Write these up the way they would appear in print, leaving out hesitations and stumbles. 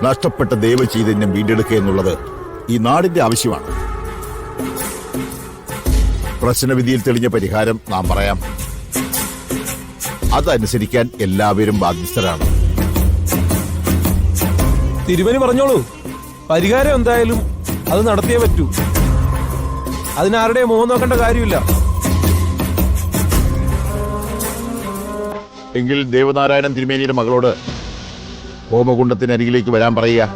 നഷ്ടപ്പെട്ട ദൈവചൈതന്യം വീണ്ടെടുക്കുക എന്നുള്ളത് ഈ നാടിന്റെ ആവശ്യമാണ്. പ്രശ്നവിധിയിൽ തെളിഞ്ഞ പരിഹാരം നാം പറയാം. അതനുസരിക്കാൻ എല്ലാവരും ബാധ്യസ്ഥരാണ്. തിരുമേനി പറഞ്ഞോളൂ. പരിഹാരം എന്തായാലും അത് നടത്തിയേ പറ്റൂ. അതിനാരുടെയും മുഖം നോക്കേണ്ട കാര്യമില്ല. എങ്കിൽ ദേവനാരായണൻ തിരുമേനിയുടെ മകളോട് ഹോമകുണ്ടത്തിനരികിലേക്ക് വരാൻ പറയുക.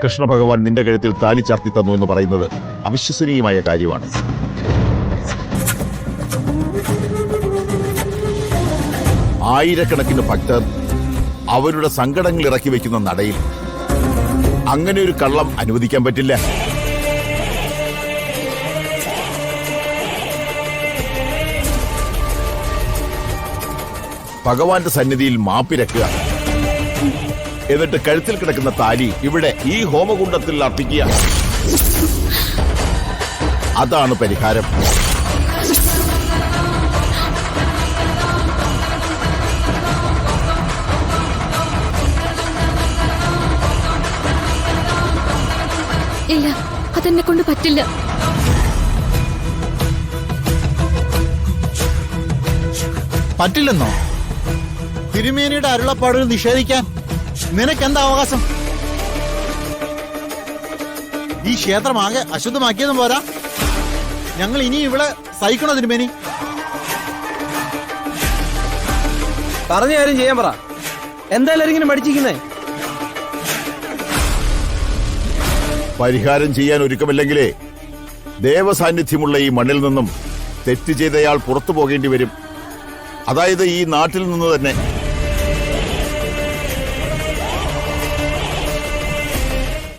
കൃഷ്ണഭഗവാൻ നിന്റെ കഴുത്തിൽ താലി ചാർത്തി തന്നു എന്ന് പറയുന്നത് അവിശ്വസനീയമായ കാര്യമാണ്. ആയിരക്കണക്കിന് ഭക്തർ അവരുടെ സങ്കടങ്ങൾ ഇറക്കി വെക്കുന്ന നടയിൽ അങ്ങനെ ഒരു കള്ളം അനുവദിക്കാൻ പറ്റില്ല. ഭഗവാന്റെ സന്നിധിയിൽ മാപ്പിരക്കുക. എന്നിട്ട് കഴുത്തിൽ കിടക്കുന്ന താലി ഇവിടെ ഈ ഹോമകുണ്ടത്തിൽ അർപ്പിക്കുക. അതാണ് പരിഹാരം. ഇല്ല, അതെന്നെ കൊണ്ട് പറ്റില്ല. പറ്റില്ലെന്നോ? തിരുമേനിയുടെ അരുളപ്പാടുകൾ നിഷേധിക്കാൻ നിനക്കെന്താ അവകാശം? ഈ ക്ഷേത്രമാകെ അശുദ്ധമാക്കിയതും പോരാ, ഞങ്ങൾ ഇനി ഇവിടെ സഹിക്കണോ തിരുമേനി? പറഞ്ഞ കാര്യം ചെയ്യാൻ പറ. എന്തായാലും ഇങ്ങനെ മടിച്ചിരിക്കുന്നേ? പരിഹാരം ചെയ്യാൻ ഒരുക്കമില്ലെങ്കിലേ ദേവസാന്നിധ്യമുള്ള ഈ മണ്ണിൽ നിന്നും തെറ്റ് ചെയ്തയാൾ പുറത്തു പോകേണ്ടി വരും. അതായത് ഈ നാട്ടിൽ നിന്ന് തന്നെ.